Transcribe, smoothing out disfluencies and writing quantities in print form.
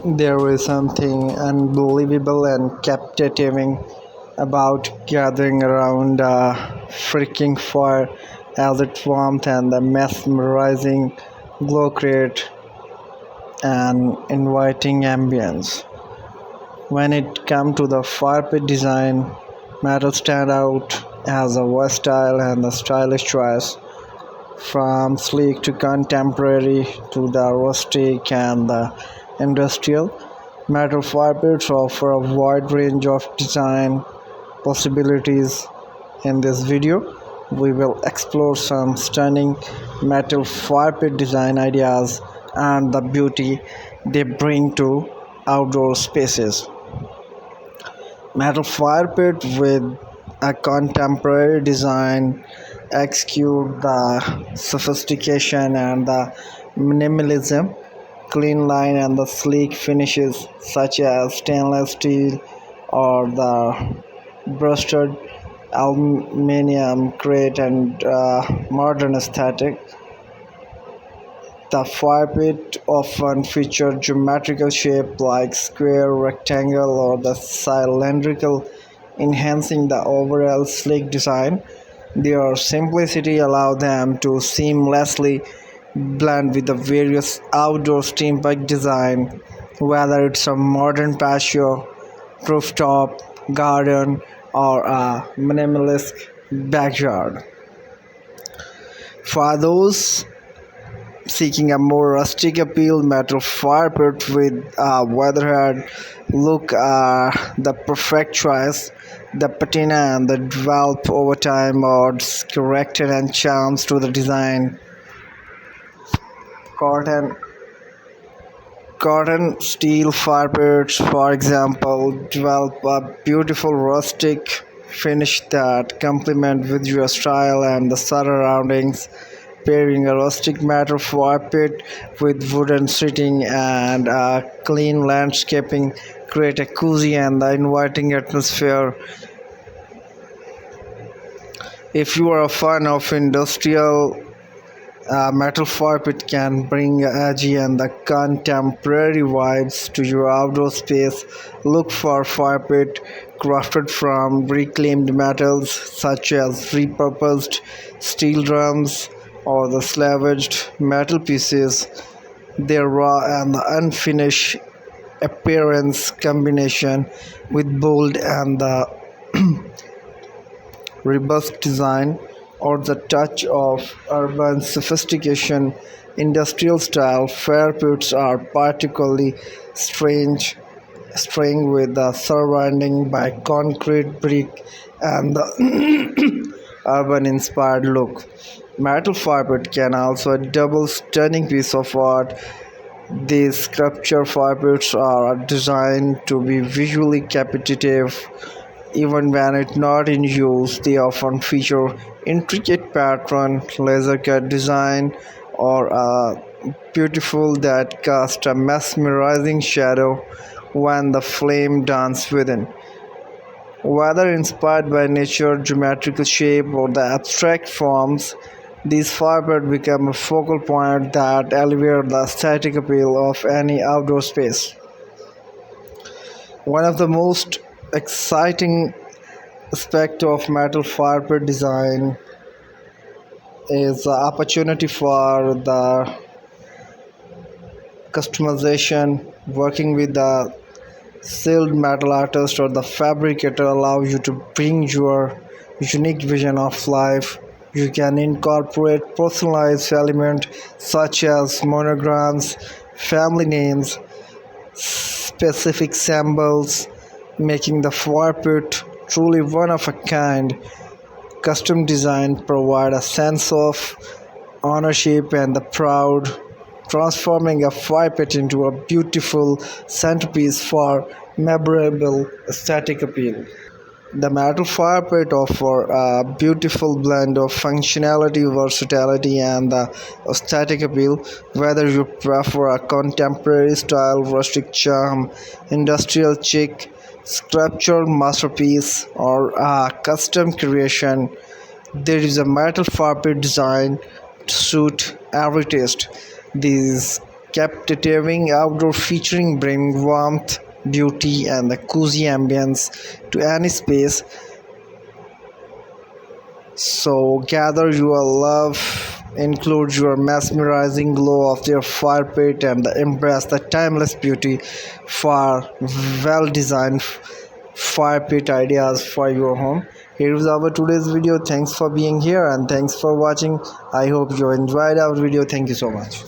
There is something unbelievable and captivating about gathering around a freaking fire as its warmth and the mesmerizing glow create an inviting ambience. When it comes to the fire pit design, metal stand out as a versatile and a stylish choice, from sleek to contemporary to the rustic and the industrial. Metal fire pits offer a wide range of design possibilities. In this video, we will explore some stunning metal fire pit design ideas and the beauty they bring to outdoor spaces. Metal fire pit with a contemporary design exude the sophistication and the minimalism, clean line and the sleek finishes such as stainless steel or the brushed aluminum create and modern aesthetic. The fire pit often feature geometrical shape like square, rectangle, or the cylindrical, enhancing the overall sleek design. Their simplicity allows them to seamlessly blend with the various outdoor steampunk design, whether it's a modern patio, rooftop, garden, or a minimalist backyard. For those seeking a more rustic appeal, metal fire pit with a weatherhead look are the perfect choice. The patina and the develop over time adds character and charms to the design. Cotton Cotton steel fire pits, for example, develop a beautiful rustic finish that complement with your style and the surroundings. Pairing a rustic metal fire pit with wooden seating and clean landscaping create a cozy and inviting atmosphere. If you are a fan of industrial, metal fire pit can bring edgy and the contemporary vibes to your outdoor space. Look for fire pit crafted from reclaimed metals such as repurposed steel drums or the salvaged metal pieces. Their raw and unfinished appearance combination with bold and the robust design or the touch of urban sophistication. Industrial style fire pits are particularly strange, string with the surrounding by concrete brick and the urban inspired look. Metal fire pit can also a double stunning piece of art. These sculpture fire pits are designed to be visually captivating even when it's not in use. They often feature intricate pattern, laser cut design, or a beautiful that cast a mesmerizing shadow when the flame dance within. Whether inspired by nature, geometrical shape, or the abstract forms, these firebirds become a focal point that elevate the aesthetic appeal of any outdoor space. One of the most exciting aspect of metal firebird design is the opportunity for the customization. Working with the sealed metal artist or the fabricator allow you to bring your unique vision of life. You can incorporate personalized elements such as monograms, family names, specific symbols, making the fire pit truly one of a kind. Custom design provide a sense of ownership and the proud, transforming a fire pit into a beautiful centerpiece for memorable aesthetic appeal. The metal fire pit offer a beautiful blend of functionality, versatility, and the aesthetic appeal. Whether you prefer a contemporary style, rustic charm, industrial chic, sculpture masterpiece, or a custom creation, there is a metal fire pit design to suit every taste. These captivating outdoor featuring bring warmth, beauty, and the cozy ambience to any space. So gather your love, include your mesmerizing glow of their fire pit, and embrace the timeless beauty for well-designed fire pit ideas for your home. Here is our today's video. Thanks for being here and thanks for watching. I hope you enjoyed our video. Thank you so much.